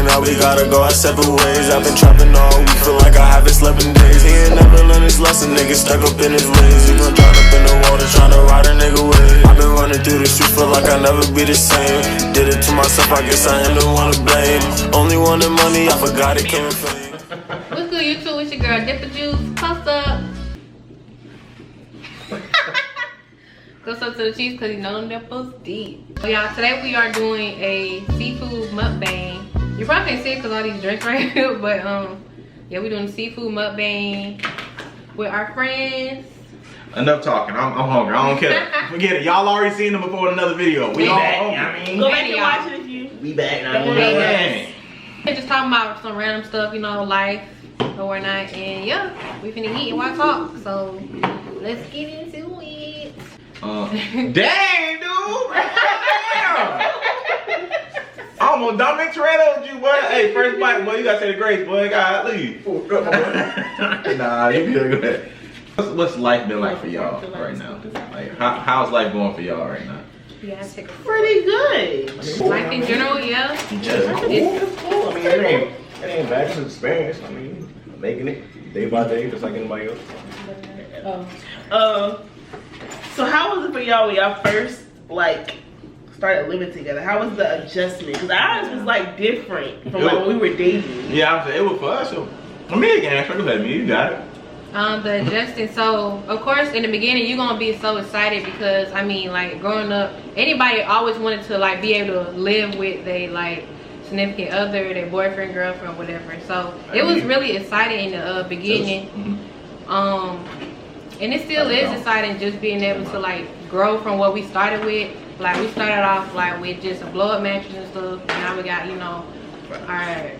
and now we gotta go our separate ways. I've been trapping all week, feel like I haven't slept in days. He ain't never learned his lesson, nigga stuck up in his ways. He gon' drown up in the water, tryna ride a nigga wave. I've been running through the streets, feel like I'll never be the same. Did it to myself, I guess I am the one to blame. Only wanted money, I forgot it came from fame. What's good, YouTube? It's your girl Dipper Juice. Post up. Close up to the cheese because you know them nipples deep. So y'all, today we are doing a seafood mukbang. You probably can't see it because all these drinks right here, but yeah, we're doing a seafood mukbang with our friends. Enough talking. I'm hungry. I don't care. Forget it. Y'all already seen them before in another video. We all back. hungry. I mean, Go back and watch it if you. We back now. We're just talking about some random stuff, you know, life or whatnot, and yeah, we finna eat and watch talk. So let's get into it. Dang, dude! I almost Dominic Toretto'd you, boy. Hey, first bite, boy. You gotta say the grace, boy. God, leave. Nah, you good. Go ahead. What's life been like for y'all right now? Like, how's life going for y'all right now? Yeah, take a Pretty good. life in general, yeah. It's cool. I mean, it ain't bad. It's an experience. I mean, making it day by day, just like anybody else. So how was it for y'all when y'all first like started living together? How was the adjustment? Because ours was like different from like when we were dating. Yeah, I'm saying it was for us. So, for me again, go ahead, me. You got it. The adjusting. So of course in the beginning you're gonna be so excited because I mean like growing up, anybody always wanted to like be able to live with their like significant other, their boyfriend, girlfriend, whatever. So it was really exciting in the beginning. And it still is exciting just being able to like grow from what we started with. Like we started off like with just a blow up mattress and stuff. Now we got, you know, our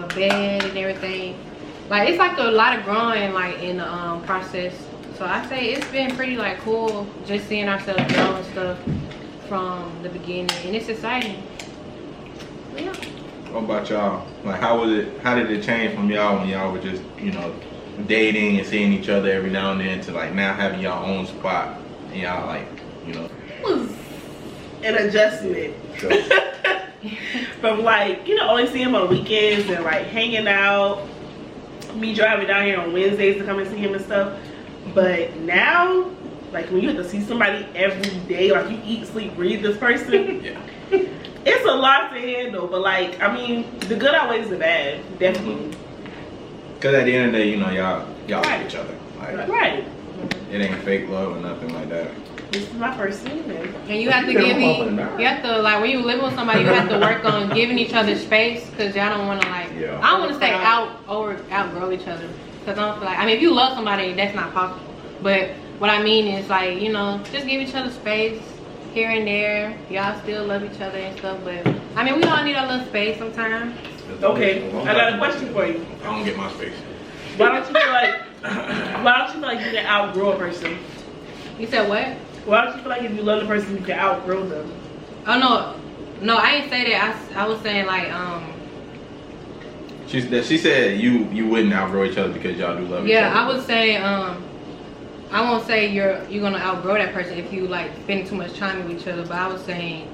bed and everything. Like it's like a lot of growing like in the process. So I say it's been pretty like cool just seeing ourselves grow and stuff from the beginning, and it's exciting. Yeah. What about y'all? Like how did it change from y'all when y'all were just, you know, dating and seeing each other every now and then to like now having y'all own spot and y'all like, you know? It was an adjustment. From like, you know, only seeing him on weekends and like hanging out. Me driving down here on Wednesdays to come and see him and stuff. But now, like when you have to see somebody every day, like you eat, sleep, breathe this person. Yeah. It's a lot to handle, but like, I mean, the good outweighs the bad, definitely. Cause at the end of the day, you know, y'all like each other. Like, Right. it ain't fake love or nothing like that. This is my first season. And you have to you have to like when you live with somebody, you have to work on giving each other space because y'all don't want to like. Yeah. I don't want to say outgrow each other because I don't feel like. I mean, if you love somebody, that's not possible. But what I mean is like, you know, just give each other space here and there. Y'all still love each other and stuff, but I mean, we all need a little space sometimes. Okay, I got a question for you. I don't get my space. Why don't you feel like you can outgrow a person? You said what? Why don't you feel like if you love the person, you can outgrow them? Oh no, I didn't say that. I was saying like She said you wouldn't outgrow each other because y'all do love each other. Yeah, I would say I won't say you're gonna outgrow that person if you like spending too much time with each other, but I was saying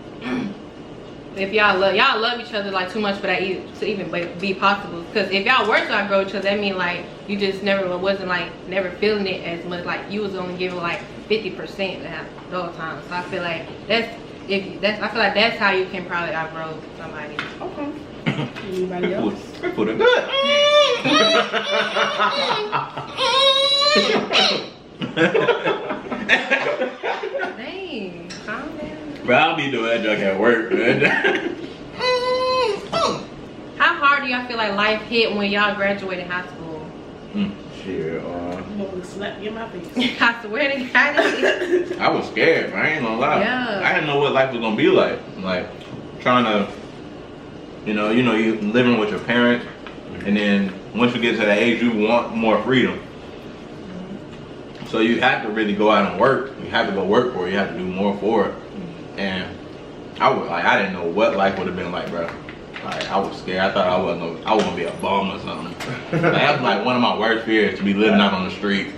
if y'all love each other like too much for that to even be possible. Because if y'all were to outgrow each other, that mean like you just never feeling it as much. Like you was only giving like 50% the whole time. So I feel like that's how you can probably outgrow somebody. Okay. Anybody else? Put it good. Dang, calm down. Bro, I'll be doing that junk at work, man. How hard do y'all feel like life hit when y'all graduated high school? Shit, I'm gonna slap you in my face. I swear to God. I was scared, man. I ain't gonna lie. Yeah. I didn't know what life was gonna be like. Like trying to, you living with your parents, and then once you get to that age, you want more freedom. So you have to really go out and work. You have to go work for it. You have to do more for it. And I didn't know what life would have been like, bro. Like I was scared. I thought I was gonna be a bum or something. That was like one of my worst fears, to be living out on the street,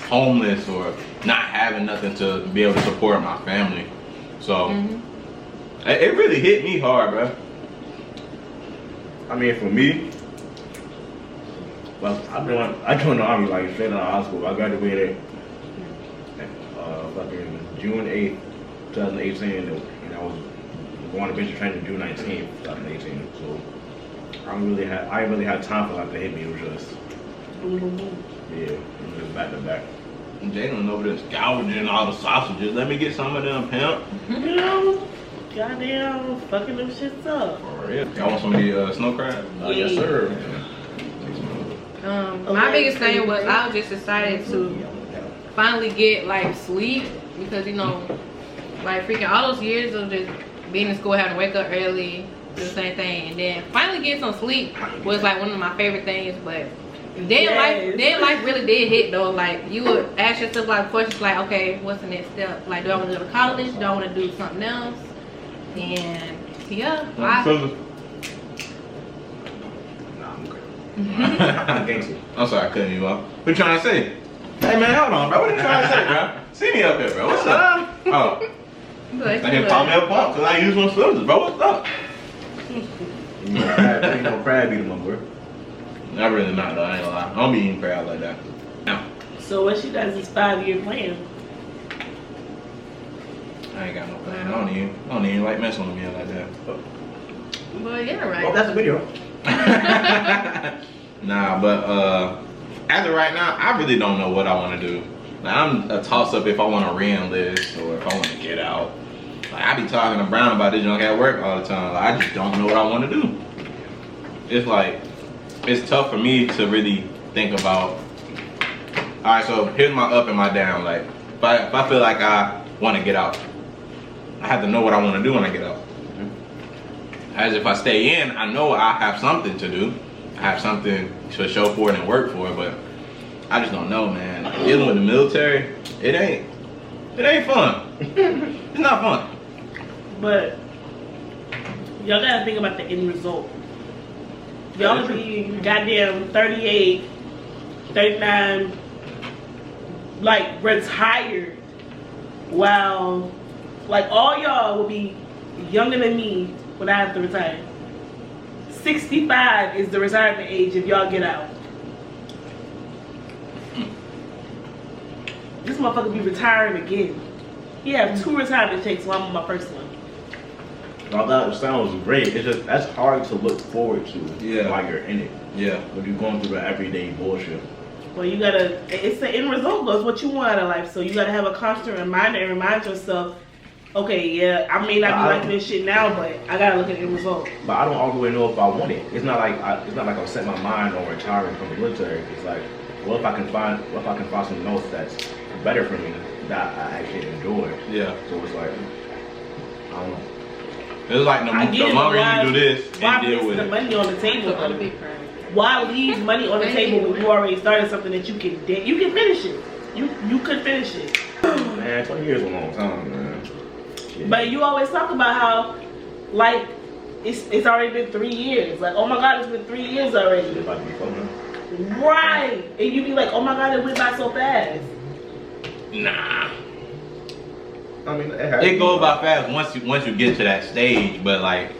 homeless or not having nothing to be able to support my family. So it really hit me hard, bro. I mean, for me, well, I joined the army like straight out of high school. I graduated fucking June 8th, 2018, and I was going to basic training June 19th, 2018. So I didn't really had time for like to hit me. It was just yeah, it was just back to back. Jalen over there gouging all the sausages. Let me get some of them, pimp. You know, goddamn, fucking them shits up. For real. Y'all want some of the snow crab? Yes, sir. My biggest thing was I was just excited to finally get like sleep because you know, like freaking all those years of just being in school, having to wake up early, do the same thing, and then finally getting some sleep was like one of my favorite things. But then life really did hit though. Like you would ask yourself like questions like, okay, what's the next step? Like, do I want to go to college? Do I want to do something else? And yeah, Nah, I'm okay. I'm sorry, I couldn't you off. What you trying to say? Hey man, hold on, bro. What you trying to say, bro? See me up here, bro. What's up? Oh, I can call me a punk because I use one scissors, bro. What's up? Ain't no crab eating, my boy. Not really, not though. I ain't gonna lie. I don't be eating crab like that. No, So what's you guys' 5-year plan? I ain't got no plan. I don't even like messing with me like that. But yeah, right. Oh, that's a video. Nah, but as of right now, I really don't know what I want to do. Like, I'm a toss up if I want to re-enlist or if I want to get out. Like, I be talking to Brown about this junk at work all the time. Like, I just don't know what I want to do. It's like, it's tough for me to really think about. All right, so here's my up and my down. Like, if I feel like I want to get out, I have to know what I want to do when I get out. As if I stay in, I know I have something to do. I have something to show for it and work for it, but I just don't know, man. Dealing with the military, it ain't fun. It's not fun. But y'all gotta think about the end result. Y'all will be goddamn 38, 39, like retired, while like all y'all will be younger than me when I have to retire. 65 is the retirement age if y'all get out. This motherfucker be retiring again. He have 2 retirement checks while I'm on my first one. All that sounds great. It's just that's hard to look forward to while you're in it. Yeah. When you're going through the everyday bullshit. Well, you gotta, it's the end result goes what you want out of life. So you gotta have a constant reminder and remind yourself, okay, yeah, I may not be liking this shit now, but I gotta look at the end result. But I don't always know if I want it. It's not like I'm setting my mind on retiring from the military. It's like, what if I can find something else that's better for me that I actually enjoy? Yeah. So it's like, I don't know. It's like the longer you do this and deal with the it. money on the table? Why leave money on the table when you already started something that you can finish it? You could finish it. Man, 20 years is a long time, man. Shit. But you always talk about how, like, it's already been 3 years. Like, oh my God, it's been 3 years already. It's about to be fun, man. Right. And you be like, oh my God, it went by so fast. Nah. I mean, It goes by fast once you get to that stage, but like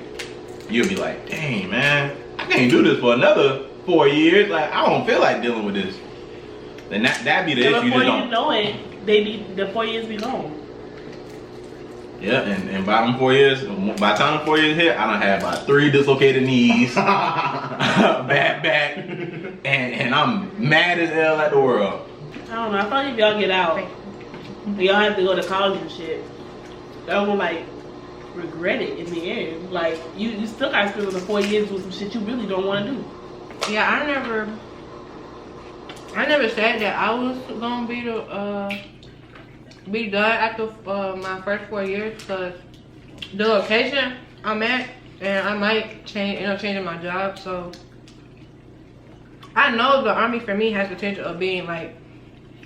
you'll be like, dang man, I can't do this for another 4 years. Like I don't feel like dealing with this. Then that be the issue. Before You just you know it, the 4 years be gone. Yeah, and by them 4 years, by the time the 4 years hit, I done had about 3 dislocated knees, bad back, and I'm mad as hell at the world. I don't know. I feel like if y'all get out, y'all have to go to college and shit, y'all gonna like regret it in the end. Like you still gotta spend the 4 years with some shit you really don't want to do. Yeah, I never said that I was gonna be done after my first 4 years because the location I'm at, and I might changing my job. So I know the Army for me has potential of being like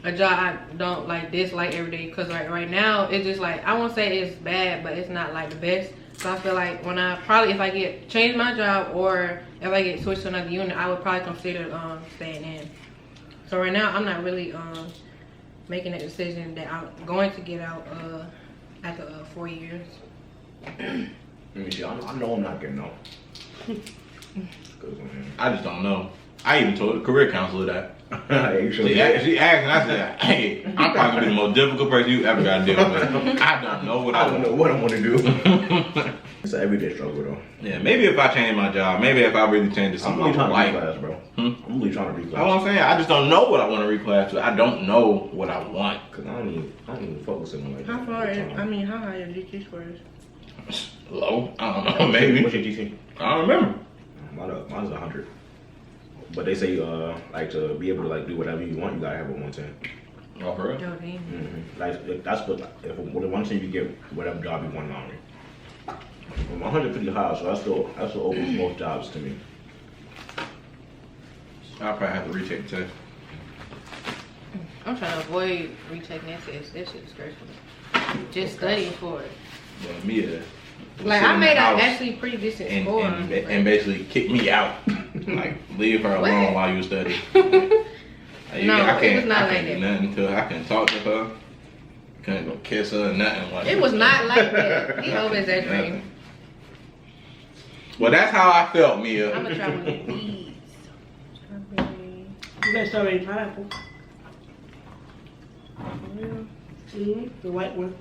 a job I don't like dislike every day, because like right now it's just like, I won't say it's bad, but it's not like the best. So I feel like when if I get change my job or if I get switched to another unit, I would probably consider staying in. So right now I'm not really making a decision that I'm going to get out after 4 years. Let me see. I know I'm not getting out. 'Cause, I just don't know. I even told the career counselor that. sure She asked and I said, hey, I'm probably gonna be the most difficult person you ever got to deal with. I don't know what I don't know what I want to do. It's an everyday struggle though. Yeah, maybe if I change my job, maybe if I really change to I'm something really trying to like, reclass, bro. I'm really trying to reclass. That's what I'm saying. I just don't know what I want to reclass to. I don't know what I want. Cause I don't even focus on like. How far? I mean, how high your GT scores? Low? I don't know. Maybe. What's your GT? I don't remember. Mine's 100. But they say like to be able to like do whatever you want, you gotta have a 110. Oh, for real? Oh, damn. Like that's what if with a 110 you get whatever job you want on it. I'm 150 high, so that's still opens most jobs to me. I'll probably have to retake the test. I'm trying to avoid retaking that test. That shit's stressful. Just studying for it. But Mia, Like, I made an actually pretty decent score. and basically kick me out. Like, leave her alone while you study. Like, No, I it was not I like can't do that. nothing to her. I couldn't talk to her. Couldn't go kiss her or nothing. Like, It was not like that. He over exaggerating. nothing. Well, that's how I felt, Mia. I'm gonna try one of these. Strawberry. You got strawberry pineapple. The white one.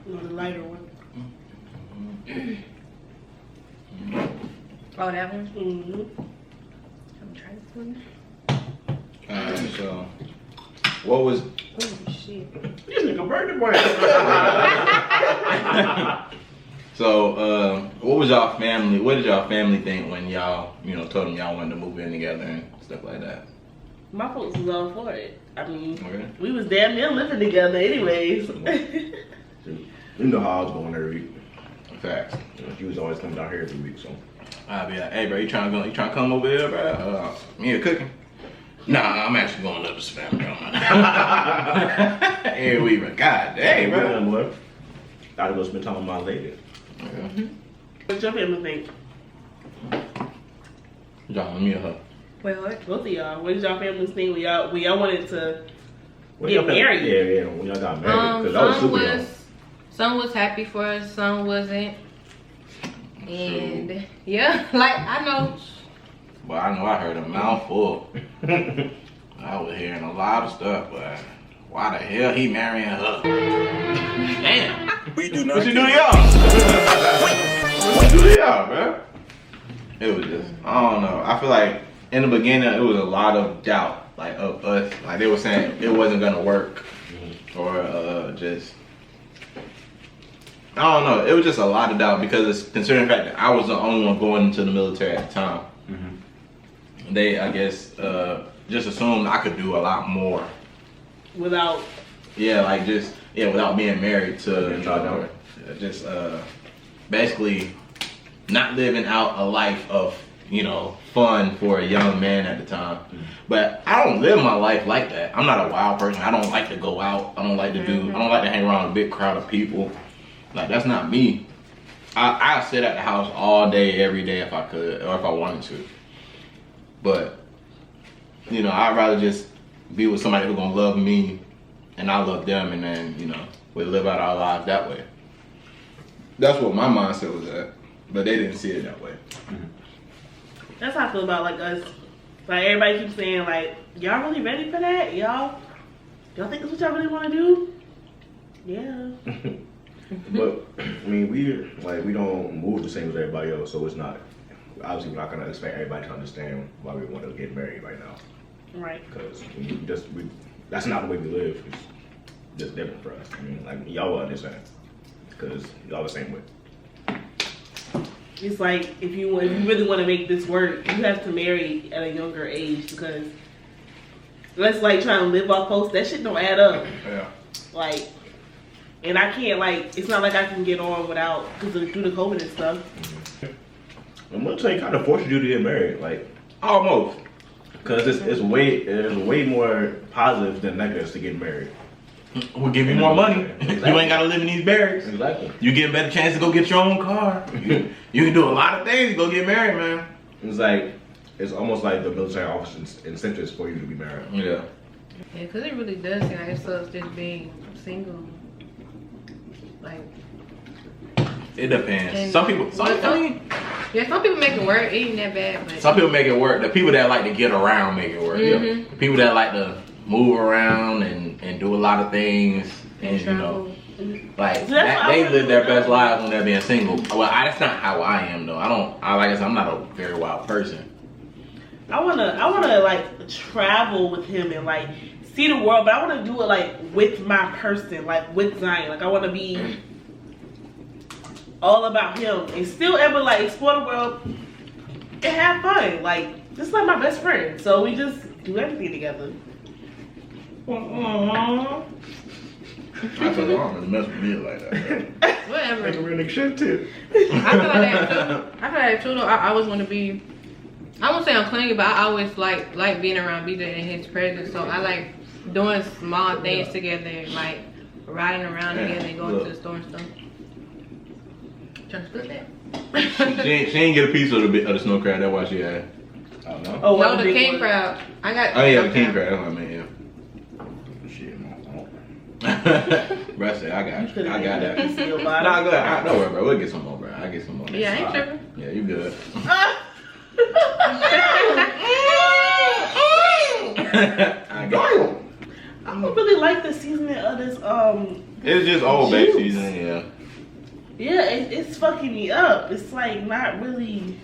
No, the lighter one. Oh, that one? Mm-hmm. I'm gonna try this one. Alright, so what was Oh, shit. This nigga birthday boy. so what was y'all family? What did y'all family think when y'all, told them y'all wanted to move in together and stuff like that? My folks was all for it. I mean, Okay. we was damn near living together anyways. You know how I was going every week. Facts. She was always coming down here every week, so. I'd be like, hey bro, you trying to come over here, bro? Me cooking? Nah, I'm actually going up to spam, bro. Hey, we bro. God dang, bro. Boy. Gotta go spend time with my lady. Okay. What your family think? John, me or her? Wait, what? Both of y'all. What did y'all families think when y'all wanted to When get y'all married? Yeah, when y'all got married. Because I was super young. Some was happy for us, some wasn't. And yeah, like I know. Well, I know I heard a mouthful. I was hearing a lot of stuff, but why the hell he marrying her? Damn. We do not. What you do to y'all? What you do to y'all, bro? It was just, I don't know. I feel like in the beginning, it was a lot of doubt, like of us. Like they were saying it wasn't gonna work, or just. I don't know. It was just a lot of doubt because it's considering the fact that I was the only one going into the military at the time. They, I guess, just assumed I could do a lot more. Without Without being married to, just basically not living out a life of, fun for a young man at the time. But I don't live my life like that. I'm not a wild person. I don't like to go out. I don't like to I don't like to hang around a big crowd of people. Like, that's not me. I sit at the house all day, every day if I could, or if I wanted to. But, I'd rather just be with somebody who's gonna love me and I love them, and then, we live out our lives that way. That's what my mindset was at, but they didn't see it that way. that's how I feel about like us. Like everybody keeps saying like, y'all really ready for that? Y'all think that's what y'all really want to do? Yeah. But I mean, we don't move the same as everybody else, so it's not. Obviously, we're not gonna expect everybody to understand why we want to get married right now. Right. Because that's not the way we live. It's just different for us. I mean, like y'all will understand because y'all the same way. It's like if you really want to make this work, you have to marry at a younger age because let's like trying to live off post. That shit don't add up. Yeah. Like. And I can't it's not like I can get on without, because due to COVID and stuff. I'm gonna say kind of forces you to get married, like Almost. because it's way more positives than negatives to get married. We'll give you more money. Exactly. You ain't gotta live in these barracks. Exactly. You get a better chance to go get your own car. You can do a lot of things to go get married, man. It's like it's almost like the military office incentives for you to be married. Yeah. Yeah, because it really does seem like it sucks just being single. Like, It depends. And- Some people, I mean, Yeah, some people make it work. It ain't that bad, but Some people make it work. The people that like to get around make it work. Mhm. The people that like to move around and do a lot of things and you know, like So that's what I they wanna live their do. best lives when they're being single. Well, that's not how I am though. Like I said, I'm not a very wild person. I wanna like travel with him and like see the world, but I wanna do it like with my person, like with Zion. Like I wanna be all about him and still ever like explore the world and have fun. Like just like my best friend. So we just do everything together. Aww. I feel like I don't really mess with me like that. whatever. Like a real nigga shit too. I feel like that too. I feel like too though. I always want to be. I won't say I'm clingy, but I always like being around BJ in his presence. So I like doing small things together, like riding around together and going to the store and stuff. Trying to split that? she ain't get a piece of the snow crab. That's why she had. I don't know. Oh, No, what the big king one? crab. I got. Oh yeah, the king crab. That's what I meant. Yeah. Shit, man. Bro, I said I got you. I got that. Piece of your Nah, body. go ahead. Don't worry, bro. We'll get some more, bro. I get some more. Yeah, I ain't next time. tripping. Yeah, you good. I got it. I don't really like the seasoning of this. It's just Old Bay Juice. season, yeah. Yeah, it's fucking me up. It's like not really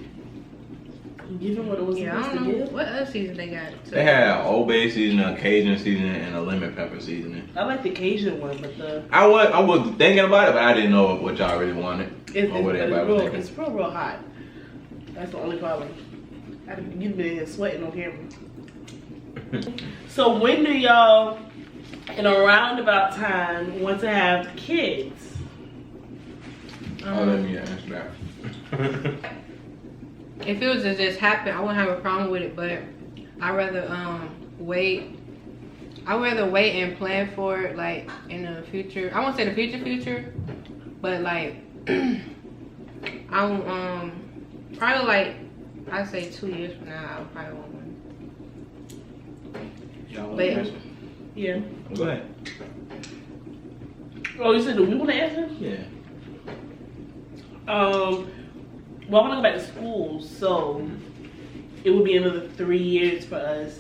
giving what it was Yeah, I supposed don't to know give. what other season they got. They had Old Bay seasoning, a Cajun seasoning, and a lemon pepper seasoning. I like the Cajun one, but the I was thinking about it, but I didn't know what y'all really wanted. it's, or what it's, everybody was real, thinking. it's real hot. That's the only problem. You've been in here sweating on camera. So when do y'all, in a roundabout time, want to have kids? Oh, let me answer that. If it was to just happen, I wouldn't have a problem with it. But I'd rather wait. I'd rather wait and plan for it, like in the future. I won't say the future, but like I'm probably like I'd say 2 years from now. I probably want one. Y'all want But- to answer? Yeah. Go ahead. Oh, you said do we want to answer? Yeah. Well, I want to go back to school, so it would be another 3 years for us.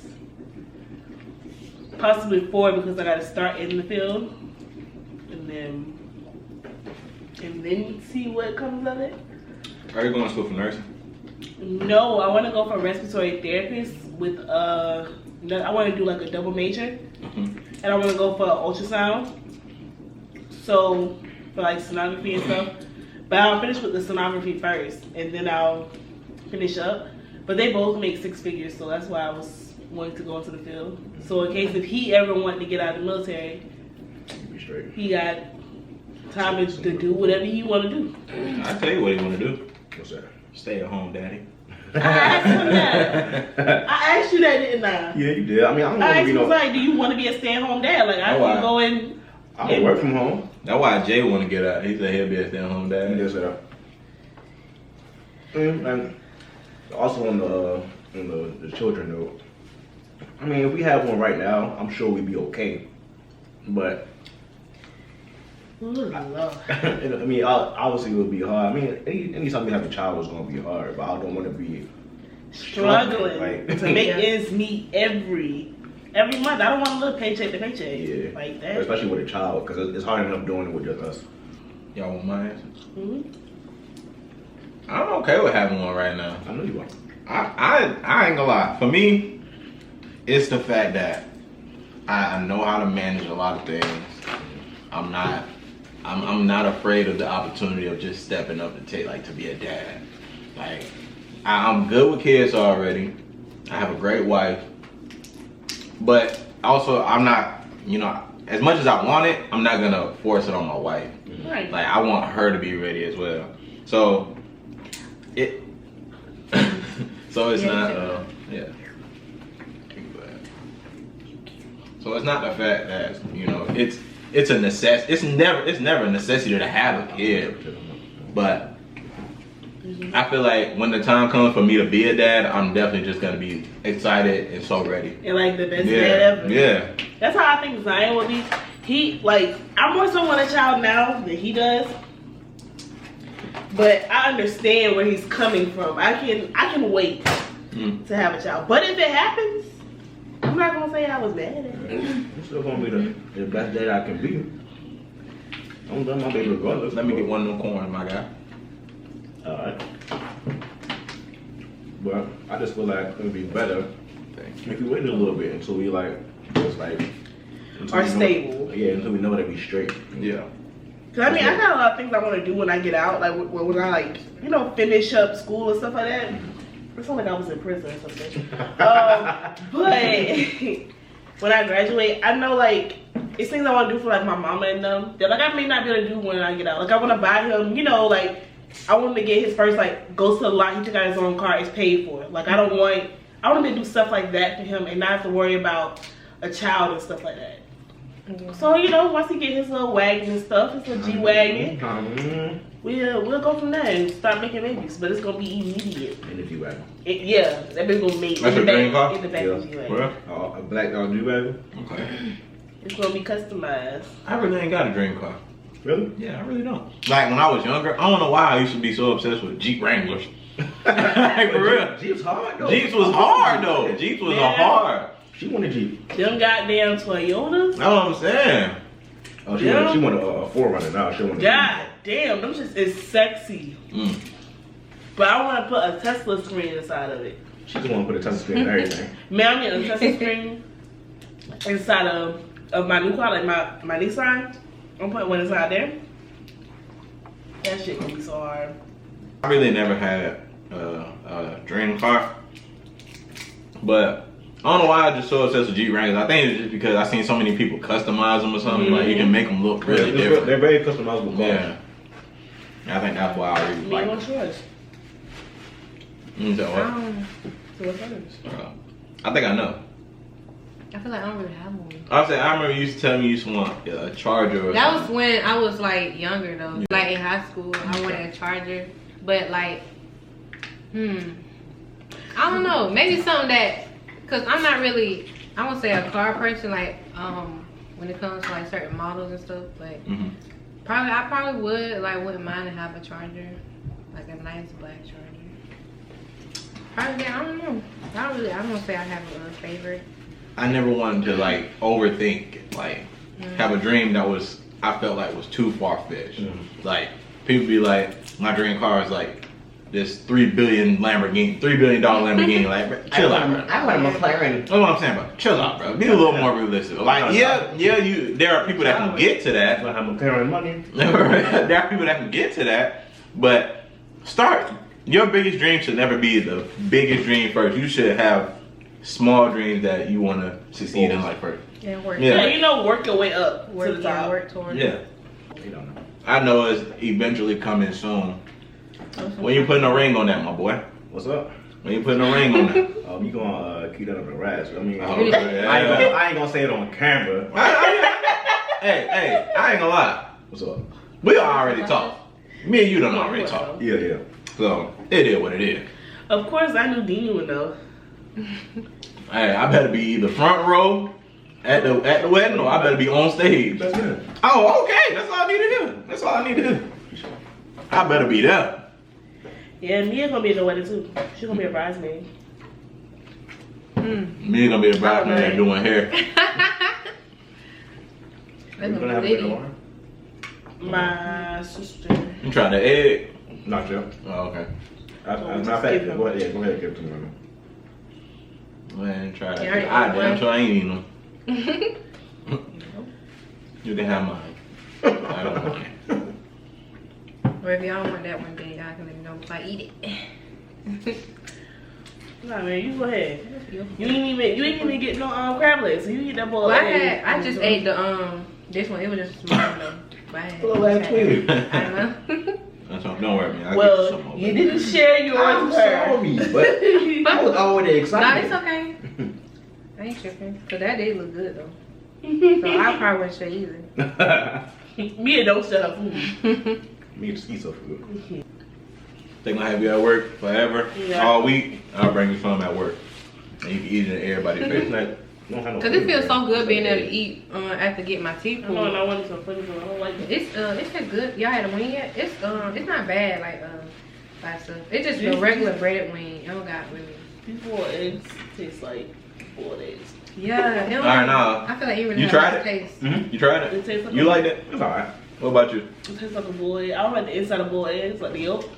Possibly 4 because I got to start in the field, and then see what comes of it. Are you going to school for nursing? No, I want to go for respiratory therapist with I want to do like a double major, and I want to go for ultrasound. So for like sonography and stuff. But I'll finish with the sonography first, and then I'll finish up. But they both make 6 figures, so that's why I was wanting to go into the field. So in case if he ever wanted to get out of the military, Be straight. he got time to do whatever he want to do. I'll tell you what you want to do. What's that? Stay at home, daddy. I asked him that. I asked you that, didn't I? Yeah, you did. I mean, I don't I want to asked be him, no. like, do you want to be a stay-at-home dad? Like, I Oh, can wow. go in. I don't work from home. That's why Jay want to get out. He said he'll be a stay-at-home dad. Yes, sir. And also on the children note, I mean, if we have one right now, I'm sure we'd be okay. But Ooh, Lord. I mean, obviously it would be hard. I mean, anytime you have a child, it's gonna be hard. But I don't want to be Struggling like- to make Yeah. ends meet every month. I don't want to live paycheck to paycheck Yeah. like that. Especially with a child, because it's hard enough doing it with just us. Y'all want my answer? Mhm. I'm okay with having one right now. I know you are. I ain't gonna lie. For me, it's the fact that I know how to manage a lot of things. I'm not afraid of the opportunity of just stepping up to be a dad. Like I'm good with kids already. I have a great wife, but also I'm not, as much as I want it, I'm not gonna force it on my wife. Right. Like I want her to be ready as well. So it. So it's Yeah, not. you Yeah. So it's not the fact that it's a necessity. It's never a necessity to have a kid. But I feel like when the time comes for me to be a dad, I'm definitely just gonna be excited and so ready. And like the best dad Yeah. ever. Yeah. That's how I think Zion will be. I more so want a child now than he does. But I understand where he's coming from. I can wait to have a child. But if it happens, I'm not gonna say I was mad at it. It's still gonna be the best date I can be. I'm done my baby regardless. Let me get one of them corns, my guy. Alright. But I just feel like it would be better if we waited a little bit until we like just like Are stable. Yeah, until we know that we straight. Yeah. Cause I mean, I got a lot of things I want to do when I get out. Like when I like, you know, finish up school and stuff like that. It sounds like I was in prison or something. But when I graduate, I know like it's things I want to do for like my mama and them that like I may not be able to do when I get out. Like I want to buy him, you know, like I want him to get his first like goes to the lot. He took out his own car. It's paid for. Like I want him to do stuff like that for him and not have to worry about a child and stuff like that. So you know, once he get his little wagon and stuff, his little G-Wagon, we'll go from there and start making babies. But it's gonna be immediate. In the G-Wagon. Yeah, that baby's gonna make That's your dream car? in the back of the G-Wagon. A black dog G-Wagon. Okay. It's gonna be customized. I really ain't got a dream car. Really? Yeah, I really don't. Like when I was younger, I don't know why I used to be so obsessed with Jeep Wranglers. Like for real. Jeep's hard though. Jeeps was hard though. Jeeps was hard. She wanted Jeep. Them goddamn Toyotas. That's what I'm saying. Oh, she wanted a 4Runner now. She wanted. God damn, them just is sexy. But I want to put a Tesla screen inside of it. She just want to put a touch screen and everything. Man, I'm getting a Tesla screen inside of my new car, like my Nissan. I'm putting one inside there. That shit gonna be so hard. I really never had a dream car, but I don't know why I just so obsessed with Jeep Wranglers. I think it's just because I seen so many people customize them or something. Like you can make them look really different. They're very customizable cars. Yeah. I think that's why I really Me like no them. choice. So what? So what's others? I think I know. I feel like I don't really have one. I remember you used to tell me you used to want a Charger or That something. was when I was like younger though. Like in high school, I wanted a Charger. But like, I don't know. Maybe something that, cause I'm not really, I won't say a car person. Like, when it comes to like certain models and stuff. But I probably would like wouldn't mind to have a Charger, like a nice black Charger. Probably, I don't know. I don't want to say I have a favorite. I never wanted to like overthink, like have a dream that was I felt like was too far fetched. Like people be like, my dream car is like this $3 billion Lamborghini. Like, chill out, bro. I want a McLaren. That's what I'm saying, bro. Chill out, bro. Be a little more realistic. Like, there are people that can get to that. I have McLaren money. There are people that can get to that, but start. Your biggest dream should never be the biggest dream first. You should have small dreams that you want to succeed in life first. And work. Yeah. Yeah, you know, work your way up Work, to the top. work towards. Yeah. You don't know. I know it's eventually coming soon. When you putting a ring on that, my boy? What's up? When you putting a ring on that? You gonna keep that up the rats. I mean, Okay, I ain't gonna say it on camera. Hey, I ain't gonna lie. What's up? We already talked. Me and you done already talked. Yeah. So, it is what it is. Of course, I knew Dean would know. Hey, I better be either front row at the wedding or I better be on stage. That's good. Oh, okay. That's all I need to do. That's all I need to do. I better be there. Yeah, Mia gonna be at the wedding too. She gonna be a bridesmaid. Me gonna be a bridesmaid doing hair. That's You gonna a have lady. a on? My sister. You trying to egg? Not yet. Oh, okay. As a matter of fact, go ahead and give it to me. Man, try that. Yeah, I damn sure I ain't eating them. You can have mine. I don't want it. Or if y'all want that one, then y'all can let me know if I eat it. Nah, man, you go ahead. You ain't even get no crab legs. So you eat that boy. Well, I just ate the this one. It was just small though. But I had Little ass twig. I don't know. That's all. Don't worry, man. I'll get you some Well, more. you didn't share yours I'm with her. sorry, but I was already No, excited. it's okay. I ain't tripping. Cause that did look good though. So I probably wouldn't share either. Mia don't share her food. Me just eat some food. They gonna have you at work forever, Yeah. all week. I'll bring you some at work, and you can eat it in everybody's face. Cause it feels so good being able to eat after getting my teeth I know, and pulled. I wanted some funny, but I don't like it. It's a good. Y'all had a wing yet? It's not bad like by stuff. It's just a regular breaded wing. I don't got really. These boiled eggs taste like boiled eggs. Yeah. It don't, Alright, nah. I feel like it really You has tried a it? taste. Mm-hmm. You tried It it? tastes like You liked it? It's alright. What about you? It tastes like a boiled. I don't like the inside of boiled eggs, like the yolk.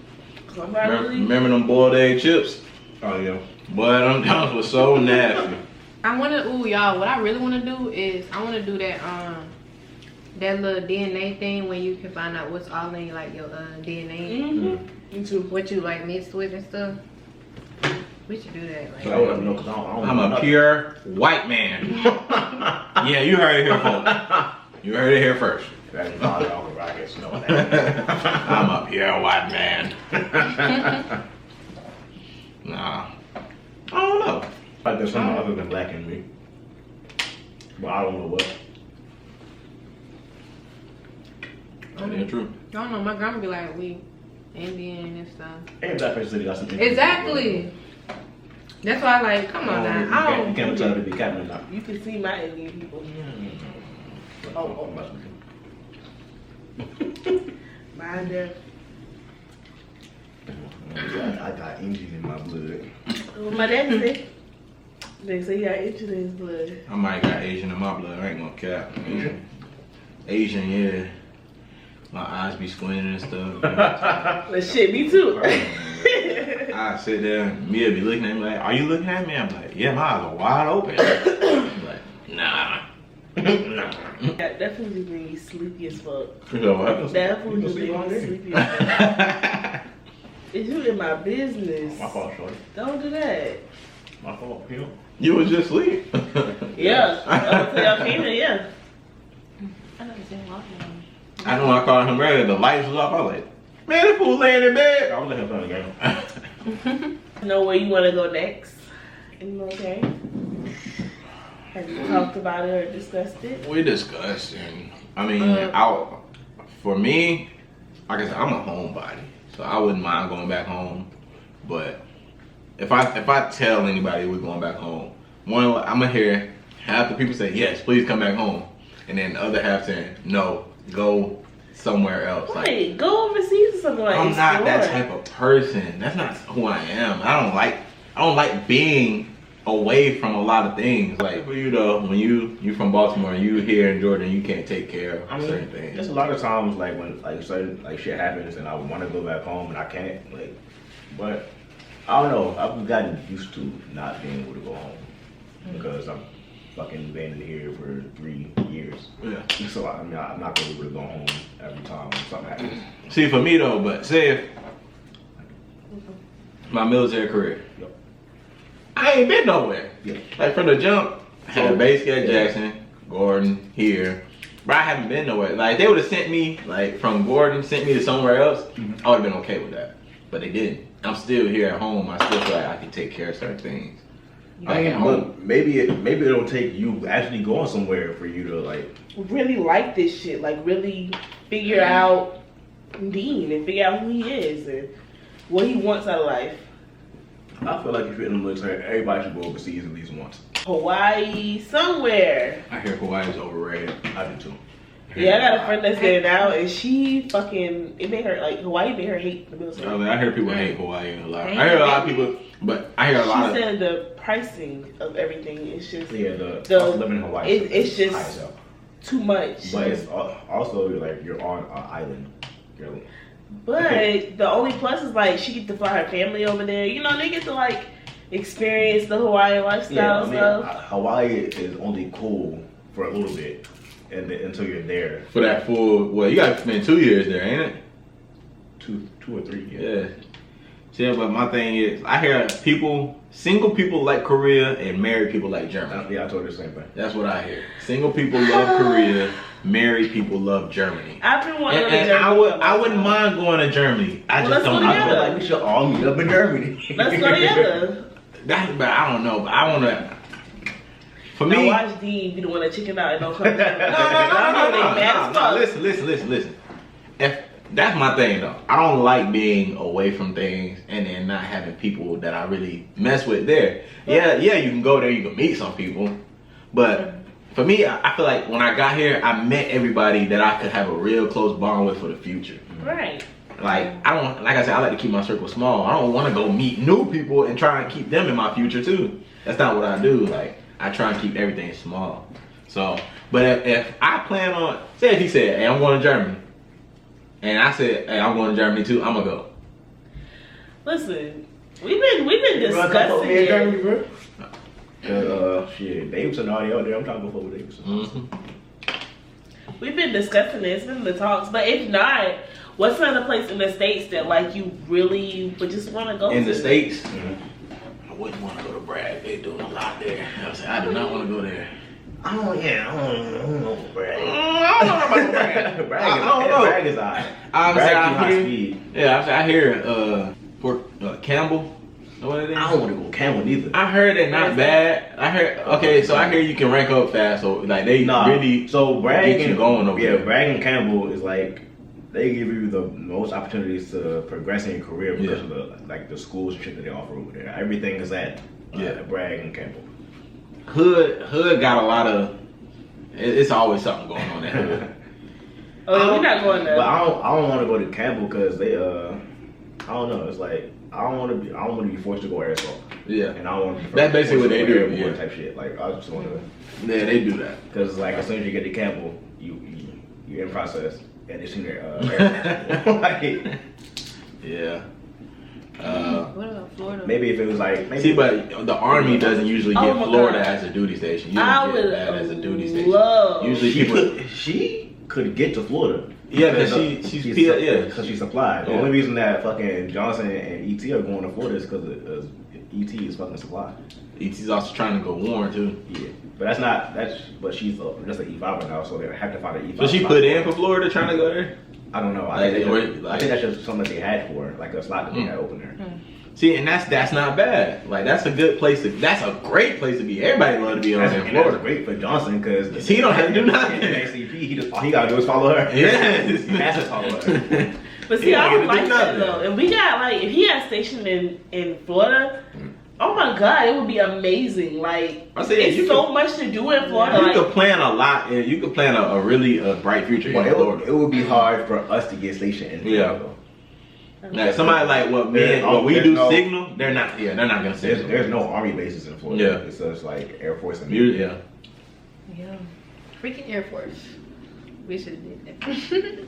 Cause I'm not really. Remember them boiled egg chips? Oh yeah. Boy, them things was so nasty. I wanna y'all, what I really wanna do is I wanna do that that little DNA thing where you can find out what's all in like your DNA. Mm-hmm. Me too. What you like mixed with and stuff. We should do that. Like, So I wouldn't know because I don't I'm know a nothing. pure white man. Yeah, you heard it here, folks. You heard it here first. That is not all the rockets know that. I'm a pure white man. Nah. I don't know. Like there's something other than black in me. But I don't know what. That ain't true. I don't know, my grandma be like, we Indian and stuff. Ain't black person city got some Exactly. That's why I like, come on now. I You don't. can't tell if it be Captain or not. You can see my Indian people. Oh, must Mine there. I got Indian in my blood. What my dad say? They say he got itch in his blood. I might got Asian in my blood. I ain't gonna cap. Asian, yeah. My eyes be squinting and stuff. But shit, me too. I sit there and Mia be looking at me like, are you looking at me? I'm like, yeah, my eyes are wide open. I'm like, nah. That food just made me sleepy as fuck. You know what happens? That food just made me sleepy as fuck. Is you in my business? My fault, shorty. Don't do that. My fault, you. You was just asleep. Yeah. Until y'all came in, yeah. I never seen walking. I know I called him earlier, the lights was off. I was like, man, this fool laying in bed. I was letting him play the game. Know where you want to go next? Okay. Have you talked about it or discussed it? We discussed, and I mean, for me, like I said, I'm a homebody, so I wouldn't mind going back home. But if I tell anybody we're going back home, I'm gonna hear half the people say yes, please come back home, and then the other half saying no, go somewhere else. Right, go overseas or something like that. I'm not that type of person. That's not who I am. I don't like being away from a lot of things. Like for you though, when you from Baltimore, you here in Jordan, you can't take care of certain things. There's a lot of times like when like certain like shit happens and I want to go back home and I can't like, but I don't know. I've gotten used to not being able to go home because I'm fucking been here for 3 years. Yeah. So I mean I'm not gonna be able to go home every time something happens. See, for me though, but say if my military career, Yep. I ain't been nowhere. Yeah. Like from the jump, I had a base at Jackson, Gordon, here. But I haven't been nowhere. Like they would have sent me like from Gordon, sent me to somewhere else, I would have been okay with that. But they didn't. I'm still here at home. I still feel like I can take care of certain things. Like at home. Maybe it'll take you actually going somewhere for you to like Really like this shit. Like really figure out Dean and figure out who he is and what he wants out of life. I feel like if you're in the military, everybody should go overseas at least once. Hawaii, somewhere. I hear Hawaii is overrated. I do too. Yeah, I got a friend that's there now, and she fucking, it made her, like, Hawaii made her hate the military. I hear people hate Hawaii a lot. I hear a lot of people, but I hear a lot She of. said the pricing of everything is just Yeah, the The- cost of living in Hawaii it's is just- high as hell. too much. But it's also like you're on an island. Really. But the only plus is, like, she get to fly her family over there. You know, they get to, like, experience the Hawaiian lifestyle stuff. Hawaii is only cool for a little bit, and then, until you're there. For that full, well, you got to spend 2 years there, ain't it? Two or three. Yeah. Yeah, but my thing is, I hear single people like Korea and married people like Germany. Yeah, I told you the same thing. That's what I hear. Single people love Korea, married people love Germany. I've been wanting to go to And Germany. I wouldn't mind going to Germany. I Well, just let's go don't. I together. feel like we should all meet up in Germany. Let's go together. But I don't know. But I want to. For Now me, watch Dean be the one that chicken out and don't come. No. Listen. If that's my thing though, I don't like being away from things and then not having people that I really mess with there. Yeah, you can go there, you can meet some people, But for me, I feel like when I got here, I met everybody that I could have a real close bond with for the future. Right. Like I said, I like to keep my circle small. I don't want to go meet new people and try and keep them in my future too. That's not what I do. Like I try and keep everything small. So, but if I plan on, say if he said, hey, I'm going to Germany, and I said, hey, I'm going to Germany too, I'm gonna go. Listen, we've been discussing me in it. Germany, bro. Cause shit, Davidson already out there. I'm trying to go forward with Davidson. Mm-hmm. We've been discussing this in the talks, but if not, what's another place in the States that like you really would just want to go In to? the States, I wouldn't want to go to Bragg. They're doing a lot there. I do not want to go there. I don't know Bragg. I don't know about Bragg. Bragg is alright. High speed. Yeah, I hear Campbell. Know what it is? I don't want to go Campbell neither. I heard it not bad. I hear you can rank up fast. So like they really so Bragg get you going over there. Bragg and Campbell is like they give you the most opportunities to progress in your career because of the schools and shit that they offer over there. Everything is at Bragg and Campbell. Hood got a lot of. It's always something going on at Hood. Oh, we're not going there. But I don't want to go to Campbell because they I don't know. It's like I don't want to be forced to go airsoft. Yeah, and I don't want to be that's basically what they do. Yeah, type shit. Like I just want to. Yeah, they do that because like as soon as you get to Campbell, you're in process and it's in there. Like, yeah. What about Florida? Maybe if it was like see, but the Army doesn't usually give Florida as a duty station. You don't get that as a duty station. Usually people she could get to Florida. Yeah, because she's supplied. The only reason that fucking Johnson and ET are going to Florida is because ET is fucking supplied. ET's also trying to go warm too. Yeah, but she's just an E5 right now, so they have to find an E5. So she put in for Florida trying to go there? I don't know. I think that's just something that they had for, like a slot that they had open there. See, and that's not bad. Like that's a good place to. That's a great place to be. Everybody love to be on in Florida. That's great for Johnson because he don't have to do nothing. ACP, all he gotta do is follow her. Yes, he has to follow her. But see, I don't like that though. If we got if he had stationed in Florida. Oh my God, it would be amazing. Like, it's so much to do in Florida. You could plan a lot. You could plan a really bright future in Florida. It would be hard for us to get stationed in Florida. Like somebody like what we do Signal, they're not gonna Signal. There's no Army bases in Florida. Yeah. It's just like Air Force and Yeah. Freaking Air Force. We should have did that.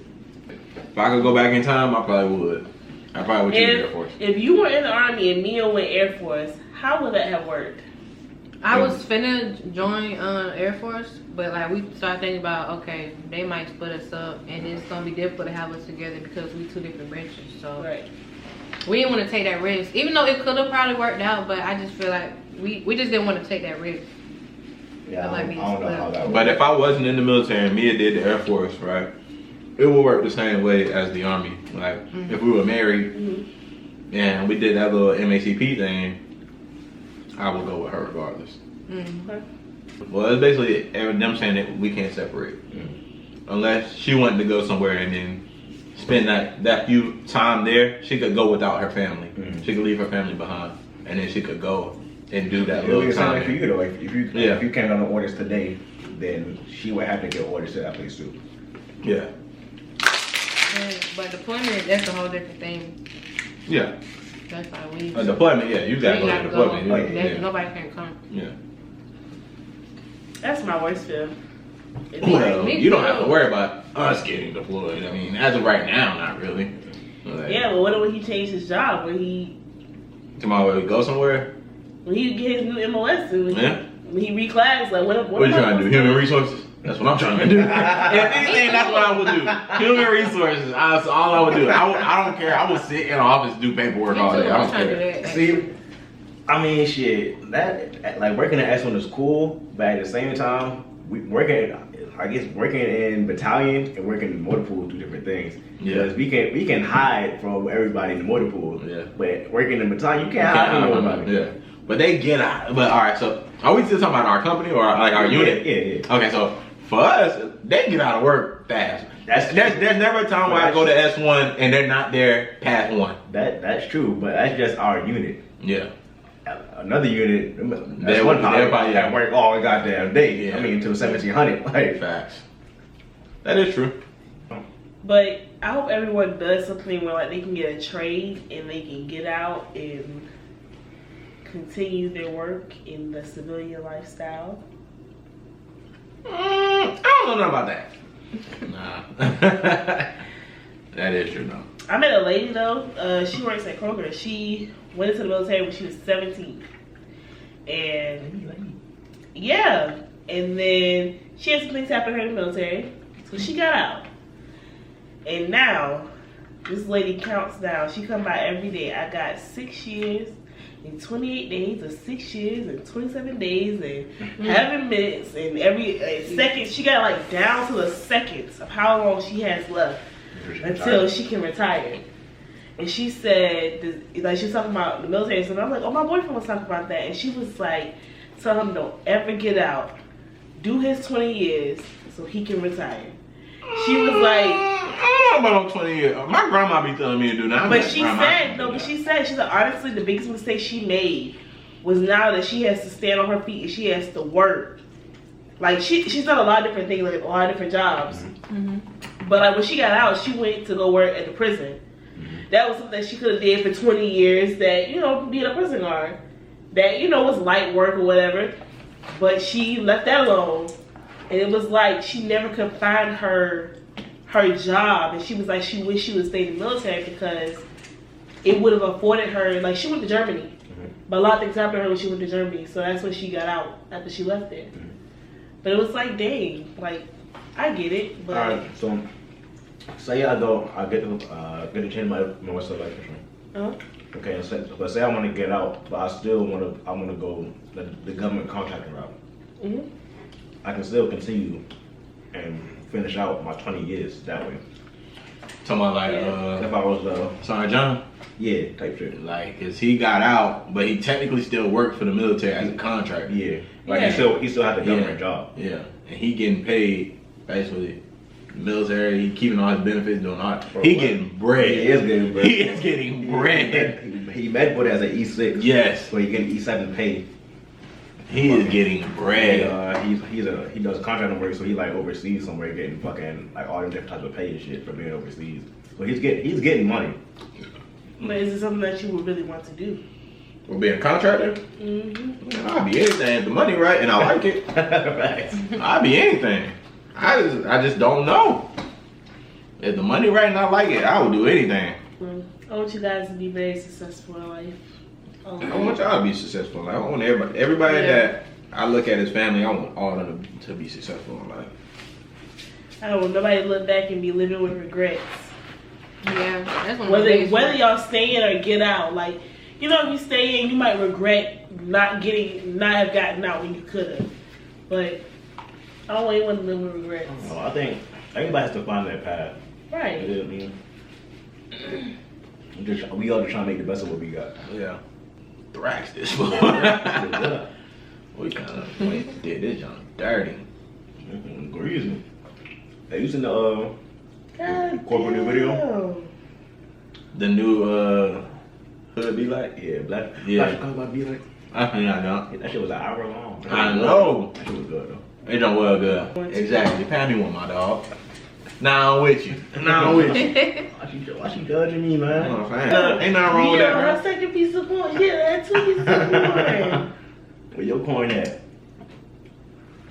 If I could go back in time, I probably would. I probably would choose Air Force. If you were in the Army and Mia went Air Force, how would that have worked? I was finna join Air Force, but like we started thinking about, okay, they might split us up, and it's gonna be difficult to have us together because we two different branches. So we didn't want to take that risk, even though it could have probably worked out. But I just feel like we just didn't want to take that risk. Yeah, I don't know how that works. But if I wasn't in the military and Mia did the Air Force, right, it would work the same way as the Army. Like if we were married and we did that little MACP thing, I would go with her regardless. Well, it's basically them saying that we can't separate unless she wanted to go somewhere and then spend that few time there. She could go without her family. She could leave her family behind, and then she could go and do that little time. Like for you though, if you came down the orders today, then she would have to get orders to that place too. Yeah. But deployment, that's a whole different thing. Yeah. That's why we. Deployment, yeah, you gotta go to deployment. Nobody can come. Yeah. That's my worst fear. Well, you don't have to worry about us getting deployed. I mean, as of right now, not really. Like, yeah, but what if he changed his job? Tomorrow we go somewhere? When he get his new MOS and when he reclass, like what are you trying to do? Human resources? That's what I'm trying to do. If anything, that's what I would do. Human resources. That's all I would do. I don't care. I would sit in an office do paperwork all day. I don't care. See, I mean, shit. That like working at S1 is cool, but at the same time, working in battalion and working in motor pool do different things. Yeah. Because we can hide from everybody in the motor pool. Yeah. But working in battalion, you can't hide from nobody. Yeah. But they get out. But all right. So are we still talking about our company or like our unit? Yeah. Okay. So for us, they get out of work fast. There's never a time where I go to S1 and they're not there past 1. That's true, but that's just our unit. Yeah. another unit, They that's one probably pilot that work all goddamn day. Yeah. I mean, until 1700. Like, Facts. That is true. But I hope everyone does something where like they can get a trade and they can get out and continue their work in the civilian lifestyle. I don't know nothing about that. Nah. That is true though. I met a lady though. She works at Kroger. She went into the military when she was 17, and yeah, and then she had some things happen to her in the military, so she got out. And now this lady counts down. She come by every day. I got 6 years and 28 days, or 6 years and 27 days, and 11 minutes, and every second. She got like down to the seconds of how long she has left until she can retire. And she said, like, she was talking about the military, and I'm like, oh, my boyfriend was talking about that, and she was like, tell him don't ever get out, do his 20 years so he can retire. She was like, I don't know about no 20 years. My grandma be telling me to do that. but she said, honestly, the biggest mistake she made was now that she has to stand on her feet and she has to work. Like, she's done a lot of different things, like a lot of different jobs. Mm-hmm. But like when she got out, she went to go work at the prison. That was something that she could have did for 20 years, that, you know, being a prison guard, that, you know, was light work or whatever. But she left that alone. And it was like she never could find her job, and she was like she wished she would stay in the military because it would have afforded her, like, she went to Germany, but a lot of things happened to her when she went to Germany, so that's when she got out after she left there. But it was like, dang, like, I get it, but alright, so say I go, I get to change my Western life insurance. Okay, but say I want to get out, but I want to go the government contracting route. I can still continue and finish out my 20 years that way. Talking about like, If I was Sorry, John? Yeah, type shit. Like, cause he got out, but he technically still worked for the military as a contractor. Yeah, like he still had the government job. Yeah, and he getting paid basically. Military, he keeping all his benefits, doing all. Bro, he getting bread. He is getting bread. He is getting bread. He med put as an E6. Yes. So he getting E7 pay. He is getting bread. He does contracting work, so he like overseas somewhere getting fucking like all the different types of pay and shit for being overseas. So he's getting money. but is it something that you would really want to do? For being a contractor? Man, I'll be anything if the money right and I like it. Facts. I'll be anything. I just don't know. If the money right and I like it, I will do anything. I want you guys to be very successful in life. I want y'all to be successful. I want everybody that I look at as family, I want all of them to be successful in life. I don't want nobody to look back and be living with regrets. Yeah, that's one of the biggest Whether ones. y'all stay in or get out, like, you know, if you stay in, you might regret not have gotten out when you could have. But I don't want anyone to live with regrets. No, I think everybody has to find their path. Right. You know what I mean? We all just trying to make the best of what we got. Yeah. Thrax this one. Yeah. We kind of did this John dirty. Greasy. Have you seen the corporate new video? The new hood be like? Yeah, black. Yeah. Black Chicago be like. I know. That shit was an hour long. I know. That shit was good though. It don't well good. Exactly. Pay me one, my dog. Now I'm with you. Now I'm with you. Why she judging me, man? You know what I'm saying? Ain't nothing wrong with that, Yeah, man. my second piece of corn. Yeah, that 2 pieces of corn. Where your corn at?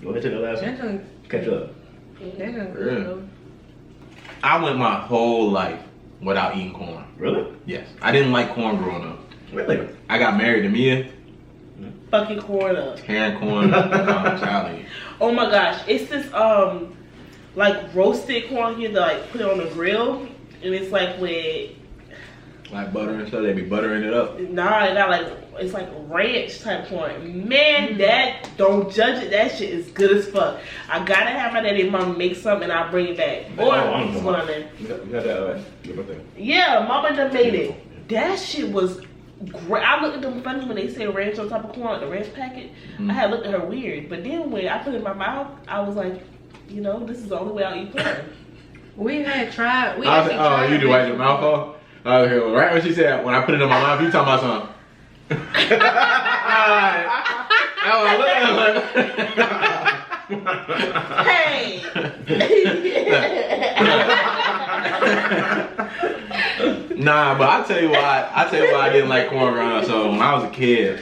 Go ahead to the last That one. one- Catch up. that one good, Yeah. though. I went my whole life without eating corn. Really? Yes. I didn't like corn growing up. Really? I got married to Mia. Fucking corn up. Tearing corn. I'm telling you. Oh my gosh, it's this like roasted corn here that like put it on the grill, and it's like with Like butter and stuff. They be buttering it up. it got like it's like ranch type corn. Man, that don't judge it. That shit is good as fuck. I gotta have my daddy and mom make some, and I'll bring it back. Or I'm what's going on there? You got that your birthday. Yeah, mama done made it. That shit was great. I looked at them funny when they said ranch on top of corn, the ranch packet. I had looked at her weird, but then when I put it in my mouth, I was like, you know, this is the only way I'll eat corn. We had tried. You do wipe your mouth off? Okay, right when she said, when I put it in my mouth, you talking about something. Hey. Nah, but I tell you why I didn't like corn growing up. So when I was a kid,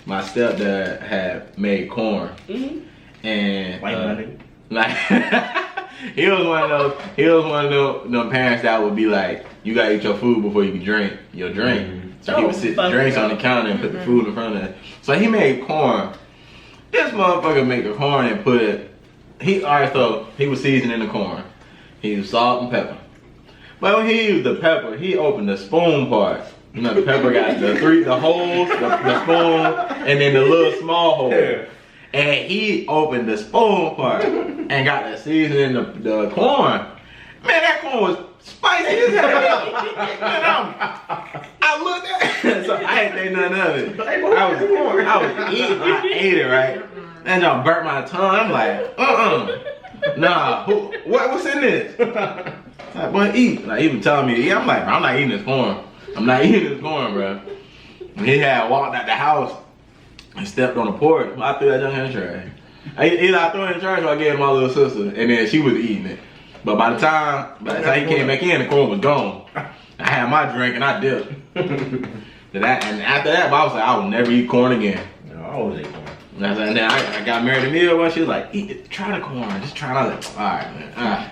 my stepdad had made corn, and like he was one of those parents that would be like, you gotta eat your food before you can drink your drink. So he would sit the drinks on the counter and put the food in front of it. So he made corn. This motherfucker made the corn and put it. So he was seasoning the corn. He used salt and pepper. But when he used the pepper, he opened the spoon part. You know, the pepper got the holes, the spoon, and then the little small hole. Yeah. And he opened the spoon part and got the seasoning the corn. Man, that corn was spicy as hell. Man, I looked at it, so I ain't think nothing of it. I was eating, I ate it, right? And y'all burnt my tongue. I'm like, nah, what's in this? Like, boy, eat. Like, he was telling me to eat. I'm like, bro, I'm not eating this corn. I'm not eating this corn, bro. And he had walked out the house and stepped on the porch. I threw that junk in the trash. Either I threw it in the trash or I gave it to my little sister, and then she was eating it. But by the time he came back in, the corn was gone. I had my drink and I dipped. And after that, I was like, I will never eat corn again. No, I always ate corn. And then I got married to Mia one. She was like, try the corn. Just try it. I was like, all right,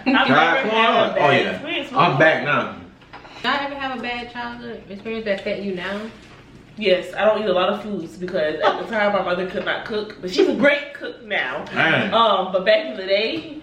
man. Try corn. Oh, yeah. I'm back now. Y'all ever have a bad childhood experience that set you down? Yes, I don't eat a lot of foods because at the time my mother could not cook, but she's a great cook now. But back in the day,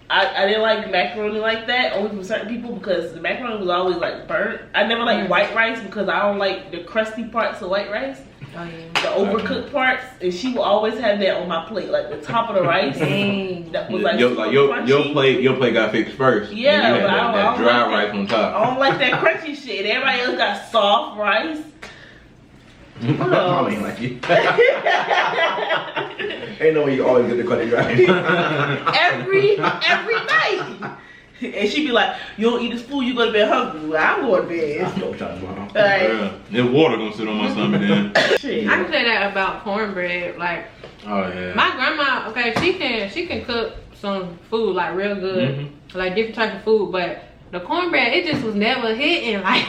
I didn't like macaroni like that, only from certain people, because the macaroni was always like burnt. I never liked white rice because I don't like the crusty parts of white rice. Oh, yeah. The overcooked parts, and she will always have that on my plate, like the top of the rice. That was like your plate got fixed first. Yeah, but I that don't dry like rice on top. I don't like that crunchy shit. Everybody else got soft rice. Mom ain't like you. Ain't no way you always get the crunchy rice. every night. And she be like, you don't eat this food, you go to bed hungry. Well, I'm going to bed. I don't try tomorrow. There's water gonna sit on my stomach then. Shit. I can say that about cornbread. Like, oh yeah. my grandma, okay, she can cook some food like real good, like different types of food, but the cornbread, it just was never hitting. Like,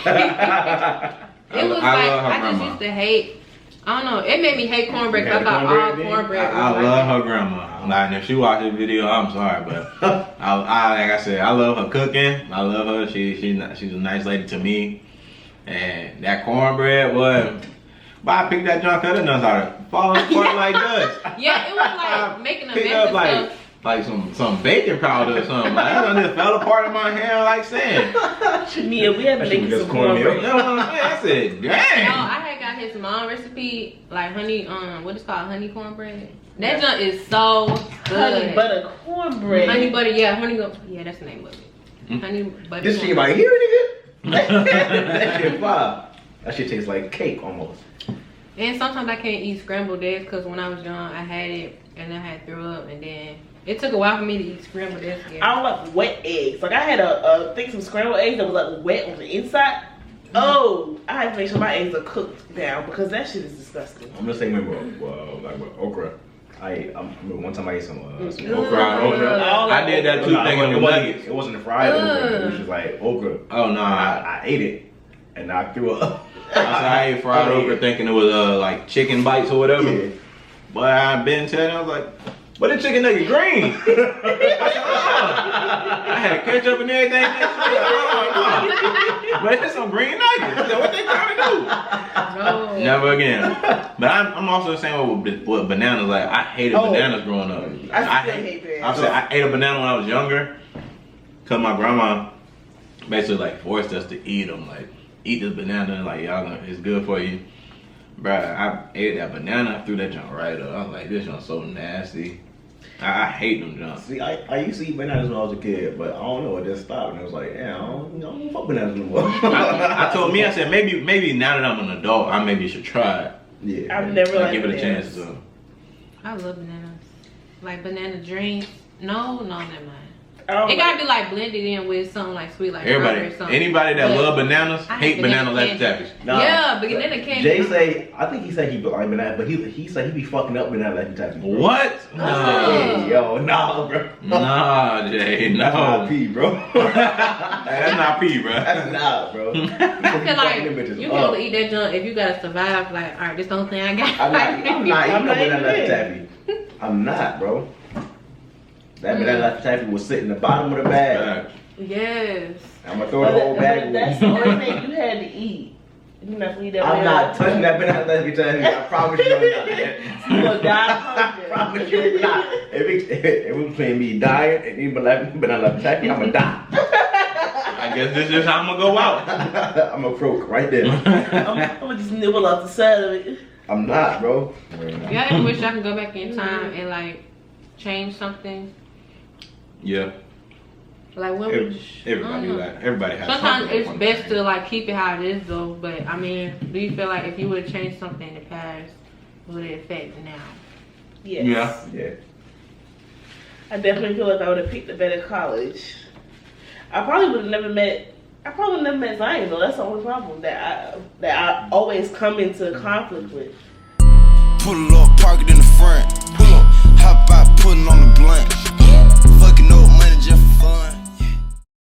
it was I just used to hate. I don't know. It made me hate cornbread because I thought all cornbread was I like love her grandma. Like, if she watched this video, I'm sorry, but like I said, I love her cooking. I love her. She's a nice lady to me. And that cornbread was. But I picked that junk other nuts out of it. Falling apart like dust. Yeah, it was like making a mess up of like, stuff. Like some baking powder or something. Like, that just fell apart in my hand like sand. Mia, we had to make some cornbread. You know what I'm saying? I said, dang. No, I had got his mom recipe, like honey, what is called honey cornbread. That junk is so good. Honey butter cornbread. Honey butter, yeah, yeah, that's the name of it. Honey butter. This shit right here, nigga. That shit fire. That shit tastes like cake almost. And sometimes I can't eat scrambled eggs because when I was young, I had it and I had threw up, and then it took a while for me to eat scrambled eggs again. I don't like wet eggs. Like, I had a thing, some scrambled eggs that was like wet on the inside. Oh, I have to make sure my eggs are cooked now because that shit is disgusting. I'm just saying, remember, like with okra. I remember one time I ate some fried okra. I did that too, thinking it was. It wasn't fried okra. It was just like okra. Oh no, I ate it and I threw up. I ate fried okra thinking it was like chicken bites or whatever. Yeah. But I've been telling, I was like, but the chicken nugget green. I had ketchup and everything. But it's some green nuggets. So what they trying to do? No. Never again. But I'm also saying with bananas. Like, I hated bananas growing up. I still hate bananas. I ate a banana when I was younger. Cause my grandma basically like forced us to eat them. Like, eat this banana. Like, y'all know it's good for you. Bruh, I ate that banana, threw that junk right up. I was like, this junk's so nasty. I hate them junks. See, I used to eat bananas when I was a kid, but I don't know, it just stopped. And I was like, yeah, I don't fuck bananas no more. I told me, I said, maybe now that I'm an adult, I maybe should try it. Yeah. I've never liked give it a bananas. chance. So. I love bananas. Like banana drinks. No, never mind. It gotta be like blended in with something like sweet, like Everybody, strawberry or something. anybody that But love bananas I hate banana candy. Laffy Taffies. Nah. Yeah, banana candy. Jay say, I think he said he like banana, but he said he be fucking up banana Laffy Taffies. bro. What? Hey, yo, nah, bro. Nah, Jay, That's no. not P, bro. That's not P, bro. That's not, bro. I feel like you can only eat that junk if you gotta survive. Like, all right, this the only thing I got. I'm not eating no banana Laffy eating Taffy. I'm not, bro. That banana Laffy Taffy will sit in the bottom of the bag. Yes. I'm gonna throw the whole bag away. That's the only thing you had to eat. You not gonna eat that. I'm not touching that banana Laffy Taffy. I promise you I'm not. You gonna die of I hunger. promise you I'm not. If it was between me dying and eating banana Laffy Taffy, I'm gonna die. I guess this is how I'm gonna go out. I'm gonna croak right there. I'm gonna just nibble off the side of it. I'm not, bro. Y'all ever wish I could go back in time and like change something? Yeah, Like what would everybody like everybody has. sometimes something they it's wanna best change. to like keep it how it is though. But I mean, do you feel like if you would change something in the past, would it affect now? Yes. Yeah. Yeah. I definitely feel like I would have picked a better college. I probably would have never met Zion though. That's the only problem that I always come into conflict with. Pull up, park it in the front.